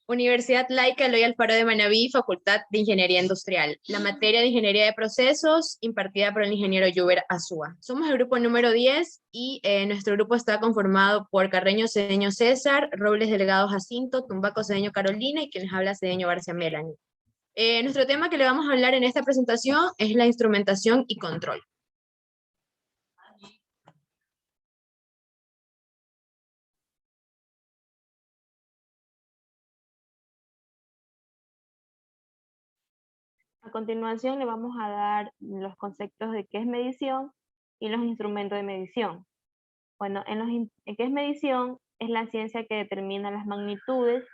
Universidad Laica Eloy Alfaro de Manabí, Facultad de Ingeniería Industrial. La materia de Ingeniería de Procesos impartida por el ingeniero Juber Azúa. Somos el grupo número 10 y nuestro grupo está conformado por Carreño Cedeño César, Robles Delgado Jacinto, Tumbaco Cedeño Carolina y quien les habla Cedeño García Melanie. Nuestro tema que le vamos a hablar en esta presentación es la instrumentación y control. A continuación le vamos a dar los conceptos de qué es medición y los instrumentos de medición. Bueno, en qué es medición es la ciencia que determina las magnitudes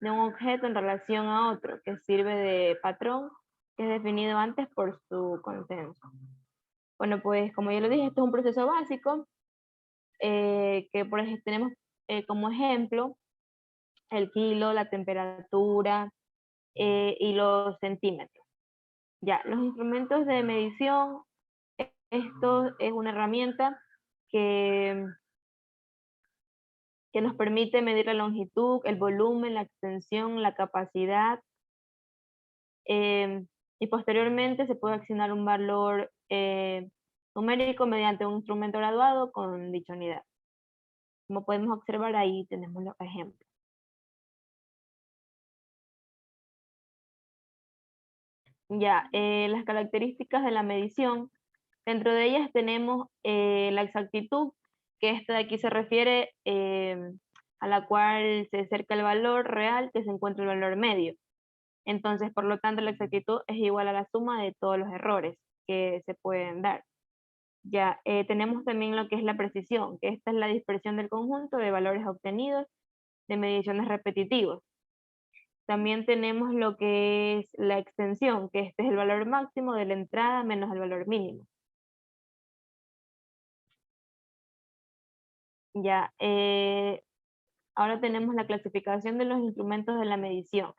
de un objeto en relación a otro, que sirve de patrón, que es definido antes por su consenso. Bueno, pues como ya lo dije, esto es un proceso básico, que por ejemplo, tenemos como ejemplo el kilo, la temperatura y los centímetros. Ya, los instrumentos de medición, esto es una herramienta que, que nos permite medir la longitud, el volumen, la extensión, la capacidad, y posteriormente se puede asignar un valor numérico mediante un instrumento graduado con dicha unidad. Como podemos observar ahí tenemos los ejemplos. Ya, las características de la medición. Dentro de ellas tenemos la exactitud, que esta de aquí se refiere a la cual se acerca el valor real que se encuentra el valor medio. Entonces, por lo tanto, la exactitud es igual a la suma de todos los errores que se pueden dar. Ya, tenemos también lo que es la precisión, que esta es la dispersión del conjunto de valores obtenidos de mediciones repetitivas. También tenemos lo que es la extensión, que este es el valor máximo de la entrada menos el valor mínimo. Ya, ahora tenemos la clasificación de los instrumentos de la medición.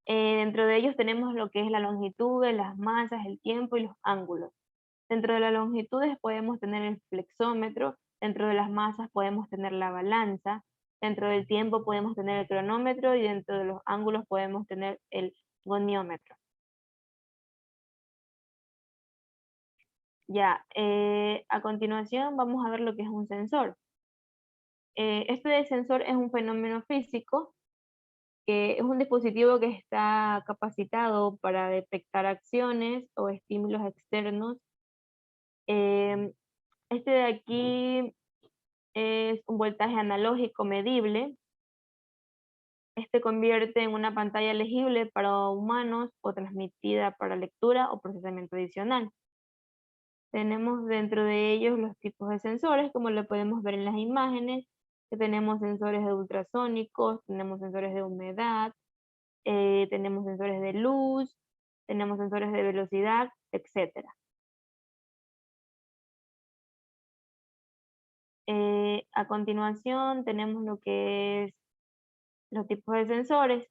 Dentro de ellos tenemos lo que es la longitud, las masas, el tiempo y los ángulos. Dentro de las longitudes podemos tener el flexómetro, dentro de las masas podemos tener la balanza, dentro del tiempo podemos tener el cronómetro y dentro de los ángulos podemos tener el goniómetro. Ya, a continuación vamos a ver lo que es un sensor. Este sensor es un fenómeno físico que es un dispositivo que está capacitado para detectar acciones o estímulos externos. Este de aquí es un voltaje analógico medible. Este convierte en una pantalla legible para humanos o transmitida para lectura o procesamiento adicional. Tenemos dentro de ellos los tipos de sensores, como lo podemos ver en las imágenes, que tenemos sensores de ultrasónicos, tenemos sensores de humedad, tenemos sensores de luz, tenemos sensores de velocidad, etc. A continuación tenemos lo que es los tipos de sensores.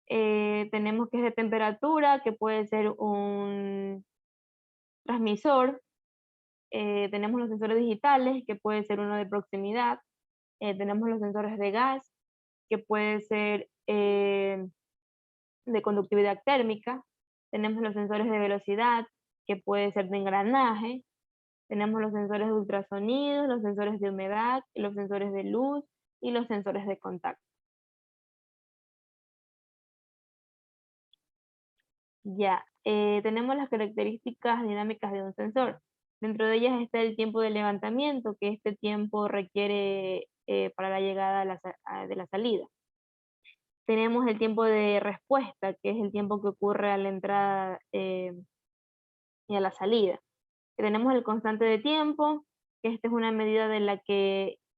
Tenemos que es de temperatura, que puede ser un transmisor. Tenemos los sensores digitales, que puede ser uno de proximidad. Tenemos los sensores de gas, que puede ser de conductividad térmica. Tenemos los sensores de velocidad, que puede ser de engranaje. Tenemos los sensores de ultrasonido, los sensores de humedad, los sensores de luz y los sensores de contacto. Ya, tenemos las características dinámicas de un sensor. Dentro de ellas está el tiempo de levantamiento, que este tiempo requiere para la llegada de la salida. Tenemos el tiempo de respuesta, que es el tiempo que ocurre a la entrada y a la salida. Tenemos el constante de tiempo, que esta es una medida de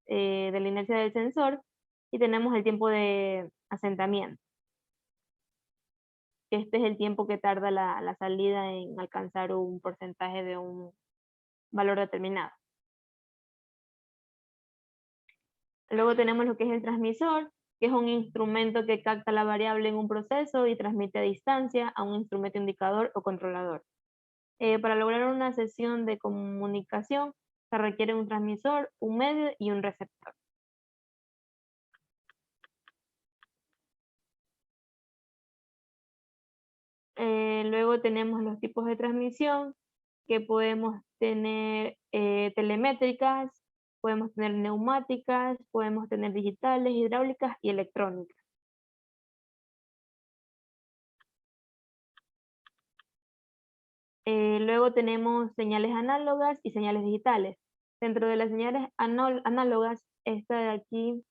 de la inercia del sensor, y tenemos el tiempo de asentamiento, que este es el tiempo que tarda la salida en alcanzar un porcentaje de un valor determinado. Luego tenemos lo que es el transmisor, que es un instrumento que capta la variable en un proceso y transmite a distancia a un instrumento indicador o controlador. Para lograr una sesión de comunicación se requiere un transmisor, un medio y un receptor. Luego tenemos los tipos de transmisión, que podemos tener telemétricas, podemos tener neumáticas, podemos tener digitales, hidráulicas y electrónicas. Luego tenemos señales análogas y señales digitales. Dentro de las señales análogas, esta de aquí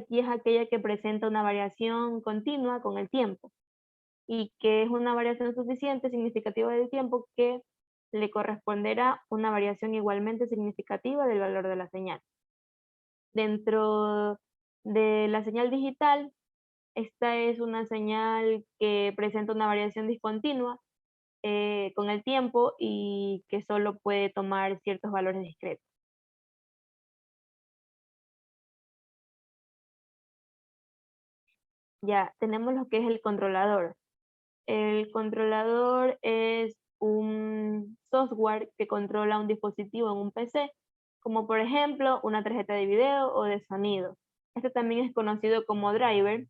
es aquella que presenta una variación continua con el tiempo y que es una variación suficiente, significativa del tiempo, que le corresponderá una variación igualmente significativa del valor de la señal. Dentro de la señal digital, esta es una señal que presenta una variación discontinua con el tiempo y que solo puede tomar ciertos valores discretos. Ya, tenemos lo que es el controlador. El controlador es un software que controla un dispositivo en un PC, como por ejemplo una tarjeta de video o de sonido. Este también es conocido como driver,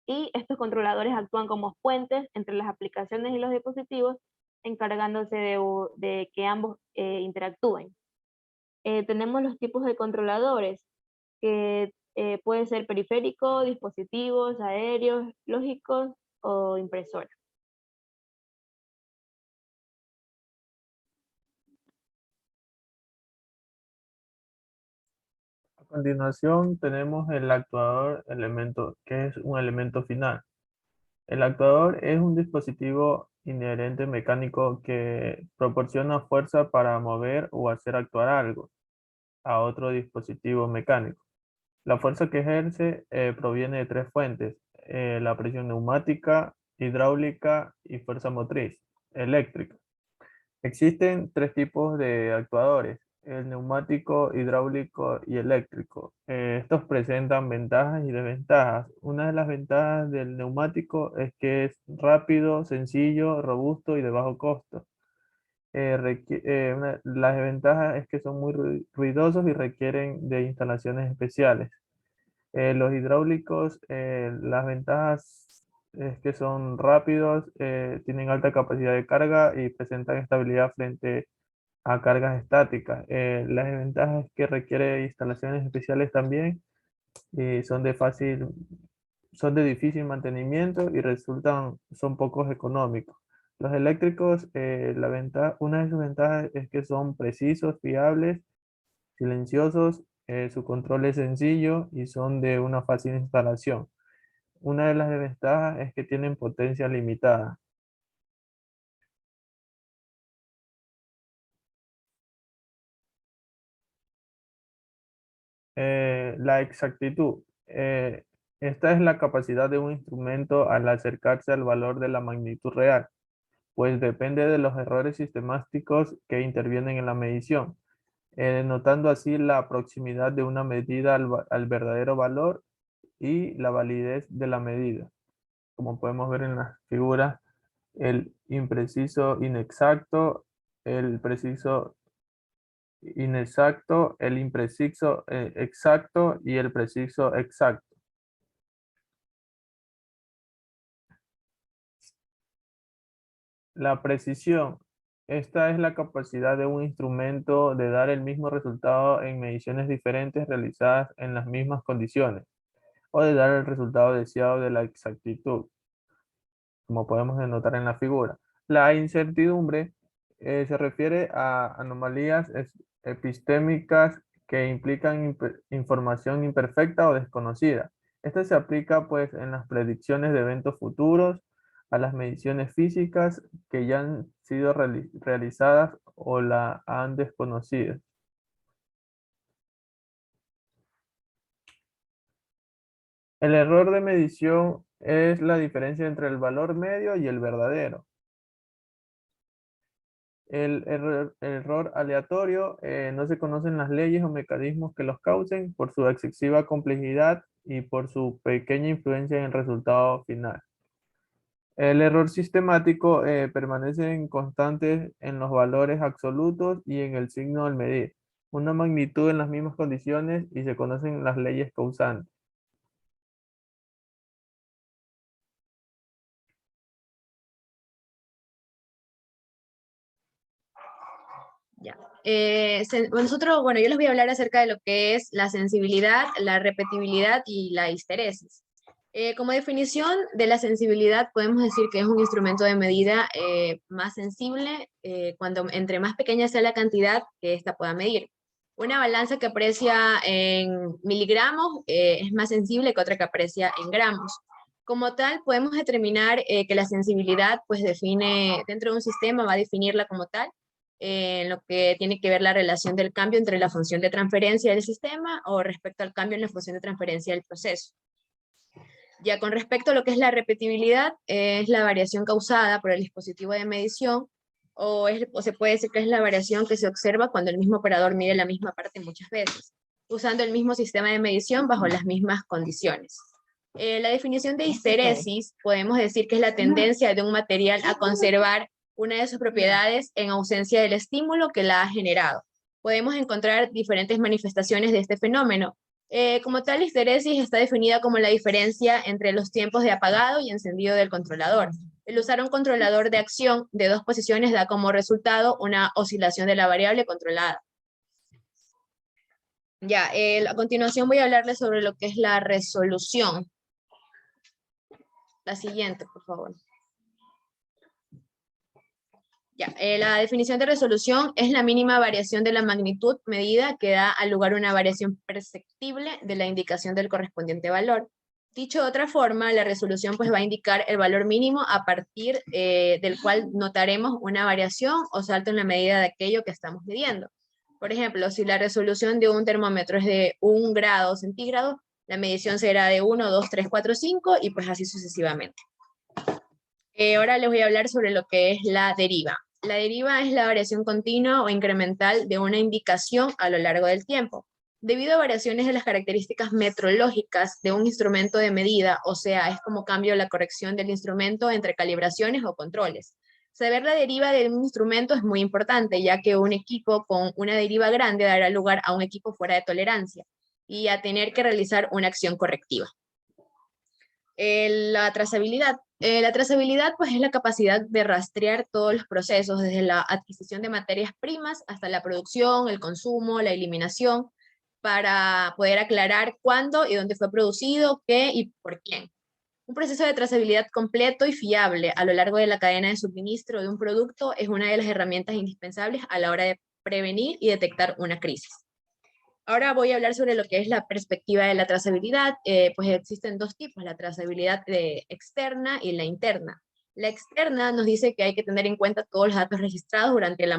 y estos controladores actúan como puentes entre las aplicaciones y los dispositivos, encargándose de que ambos interactúen. Tenemos los tipos de controladores, que pueden ser periféricos, dispositivos, aéreos, lógicos o impresora. A continuación tenemos el actuador elemento, que es un elemento final. El actuador es un dispositivo inherente mecánico que proporciona fuerza para mover o hacer actuar algo a otro dispositivo mecánico. La fuerza que ejerce proviene de tres fuentes: la presión neumática, hidráulica y fuerza motriz, eléctrica. Existen tres tipos de actuadores: el neumático, hidráulico y eléctrico. Estos presentan ventajas y desventajas. Una de las ventajas del neumático es que es rápido, sencillo, robusto y de bajo costo. Las desventajas es que son muy ruidosos y requieren de instalaciones especiales. Los hidráulicos, las ventajas es que son rápidos, tienen alta capacidad de carga y presentan estabilidad frente a cargas estáticas. Las desventajas es que requiere instalaciones especiales también y son de difícil mantenimiento y son pocos económicos. Los eléctricos, una de sus ventajas es que son precisos, fiables, silenciosos, su control es sencillo y son de una fácil instalación. Una de las desventajas es que tienen potencia limitada. La exactitud. Esta es la capacidad de un instrumento al acercarse al valor de la magnitud real, pues depende de los errores sistemáticos que intervienen en la medición, notando así la proximidad de una medida al verdadero valor y la validez de la medida. Como podemos ver en las figuras, el impreciso inexacto, el preciso inexacto, el impreciso exacto y el preciso exacto. La precisión. Esta es la capacidad de un instrumento de dar el mismo resultado en mediciones diferentes realizadas en las mismas condiciones, o de dar el resultado deseado de la exactitud, como podemos notar en la figura. La incertidumbre se refiere a anomalías epistémicas que implican información imperfecta o desconocida. Esto se aplica pues en las predicciones de eventos futuros, a las mediciones físicas que ya han sido realizadas o la han desconocido. El error de medición es la diferencia entre el valor medio y el verdadero. El error aleatorio, no se conocen las leyes o mecanismos que los causen por su excesiva complejidad y por su pequeña influencia en el resultado final. El error sistemático permanece en constantes en los valores absolutos y en el signo al medir una magnitud en las mismas condiciones, y se conocen las leyes causantes. Ya. Nosotros, bueno, yo les voy a hablar acerca de lo que es la sensibilidad, la repetibilidad y la histeresis. Como definición de la sensibilidad, podemos decir que es un instrumento de medida más sensible cuando entre más pequeña sea la cantidad que ésta pueda medir. Una balanza que aprecia en miligramos es más sensible que otra que aprecia en gramos. Como tal, podemos determinar que la sensibilidad, pues define, dentro de un sistema va a definirla como tal, en lo que tiene que ver la relación del cambio entre la función de transferencia del sistema o respecto al cambio en la función de transferencia del proceso. Ya con respecto a lo que es la repetibilidad, es la variación causada por el dispositivo de medición o se puede decir que es la variación que se observa cuando el mismo operador mide la misma parte muchas veces, usando el mismo sistema de medición bajo las mismas condiciones. La definición de histeresis podemos decir que es la tendencia de un material a conservar una de sus propiedades en ausencia del estímulo que la ha generado. Podemos encontrar diferentes manifestaciones de este fenómeno. Como tal, la histeresis está definida como la diferencia entre los tiempos de apagado y encendido del controlador. El usar un controlador de acción de dos posiciones da como resultado una oscilación de la variable controlada. Ya, a continuación voy a hablarles sobre lo que es la resolución. La siguiente, por favor. Ya, la definición de resolución es la mínima variación de la magnitud medida que da al lugar una variación perceptible de la indicación del correspondiente valor. Dicho de otra forma, la resolución pues va a indicar el valor mínimo a partir del cual notaremos una variación o salto en la medida de aquello que estamos midiendo. Por ejemplo, si la resolución de un termómetro es de 1 grado centígrado, la medición será de 1, 2, 3, 4, 5 y pues así sucesivamente. Ahora les voy a hablar sobre lo que es la deriva. La deriva es la variación continua o incremental de una indicación a lo largo del tiempo. Debido a variaciones de las características metrológicas de un instrumento de medida, o sea, es como cambio la corrección del instrumento entre calibraciones o controles. Saber la deriva de un instrumento es muy importante, ya que un equipo con una deriva grande dará lugar a un equipo fuera de tolerancia y a tener que realizar una acción correctiva. La trazabilidad. La trazabilidad pues, es la capacidad de rastrear todos los procesos, desde la adquisición de materias primas hasta la producción, el consumo, la eliminación, para poder aclarar cuándo y dónde fue producido, qué y por quién. Un proceso de trazabilidad completo y fiable a lo largo de la cadena de suministro de un producto es una de las herramientas indispensables a la hora de prevenir y detectar una crisis. Ahora voy a hablar sobre lo que es la perspectiva de la trazabilidad. Pues existen dos tipos, la trazabilidad externa y la interna. La externa nos dice que hay que tener en cuenta todos los datos registrados durante la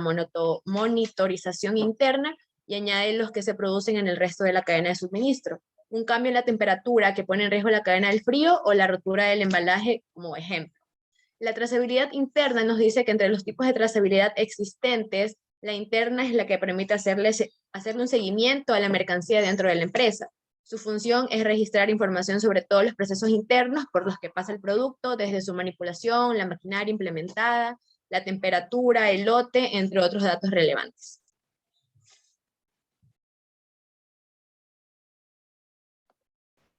monitorización interna y añade los que se producen en el resto de la cadena de suministro. Un cambio en la temperatura que pone en riesgo la cadena del frío o la rotura del embalaje como ejemplo. La trazabilidad interna nos dice que entre los tipos de trazabilidad existentes, la interna es la que permite hacerle un seguimiento a la mercancía dentro de la empresa. Su función es registrar información sobre todos los procesos internos por los que pasa el producto, desde su manipulación, la maquinaria implementada, la temperatura, el lote, entre otros datos relevantes.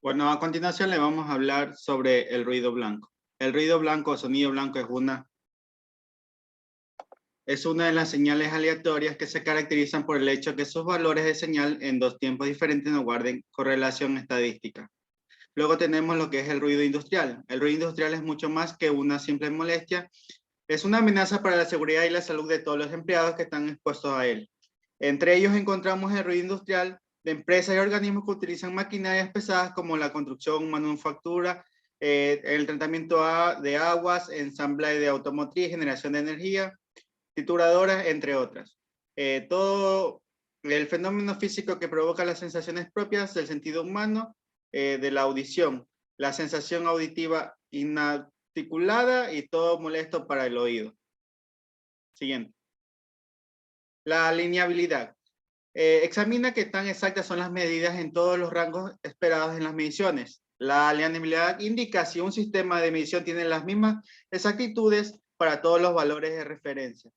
Bueno, a continuación le vamos a hablar sobre el ruido blanco. El ruido blanco o sonido blanco es una de las señales aleatorias que se caracterizan por el hecho que sus valores de señal en dos tiempos diferentes no guarden correlación estadística. Luego tenemos lo que es el ruido industrial. El ruido industrial es mucho más que una simple molestia. Es una amenaza para la seguridad y la salud de todos los empleados que están expuestos a él. Entre ellos encontramos el ruido industrial de empresas y organismos que utilizan maquinarias pesadas como la construcción, manufactura, el tratamiento de aguas, ensamblaje de automotriz, generación de energía, trituradoras, entre otras. Todo el fenómeno físico que provoca las sensaciones propias del sentido humano, de la audición, la sensación auditiva inarticulada y todo molesto para el oído. Siguiente. La alineabilidad. Examina qué tan exactas son las medidas en todos los rangos esperados en las mediciones. La alineabilidad indica si un sistema de medición tiene las mismas exactitudes para todos los valores de referencia.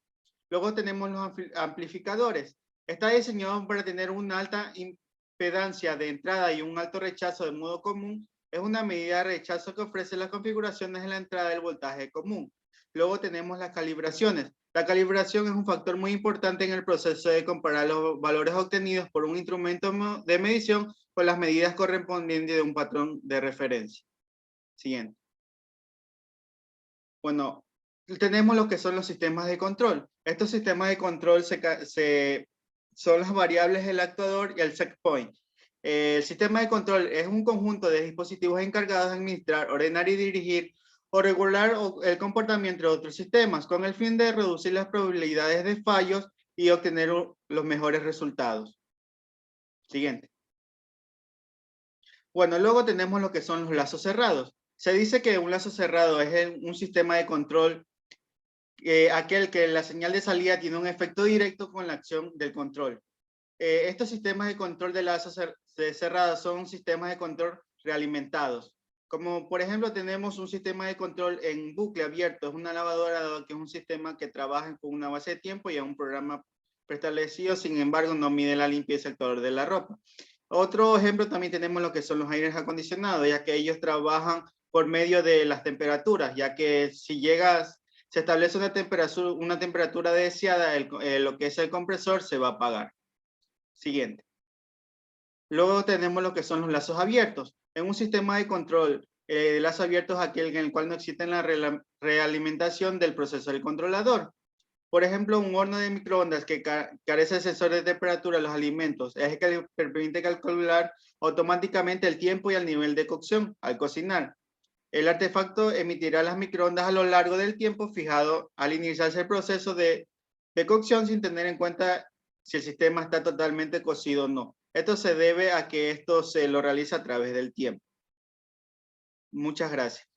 Luego tenemos los amplificadores. Está diseñado para tener una alta impedancia de entrada y un alto rechazo de modo común. Es una medida de rechazo que ofrece las configuraciones en la entrada del voltaje común. Luego tenemos las calibraciones. La calibración es un factor muy importante en el proceso de comparar los valores obtenidos por un instrumento de medición con las medidas correspondientes de un patrón de referencia. Siguiente. Bueno, tenemos lo que son los sistemas de control. Estos sistemas de control son las variables del actuador y el set point. El sistema de control es un conjunto de dispositivos encargados de administrar, ordenar y dirigir o regular el comportamiento de otros sistemas con el fin de reducir las probabilidades de fallos y obtener los mejores resultados. Siguiente. Bueno, luego tenemos lo que son los lazos cerrados. Se dice que un lazo cerrado es un sistema de control, aquel que la señal de salida tiene un efecto directo con la acción del control. Estos sistemas de control de lazos cerrados son sistemas de control realimentados. Como por ejemplo tenemos un sistema de control en bucle abierto, es una lavadora que es un sistema que trabaja con una base de tiempo y es un programa preestablecido, sin embargo no mide la limpieza del color de la ropa. Otro ejemplo también tenemos lo que son los aires acondicionados, ya que ellos trabajan por medio de las temperaturas, ya que si se establece una temperatura deseada, lo que es el compresor se va a apagar. Siguiente. Luego tenemos lo que son los lazos abiertos. En un sistema de control, el lazo abierto es aquel en el cual no existe la realimentación del proceso del controlador. Por ejemplo, un horno de microondas que carece de sensor de temperatura de los alimentos es el que permite calcular automáticamente el tiempo y el nivel de cocción al cocinar. El artefacto emitirá las microondas a lo largo del tiempo fijado al iniciarse el proceso de cocción sin tener en cuenta si el sistema está totalmente cocido o no. Esto se debe a que esto se lo realiza a través del tiempo. Muchas gracias.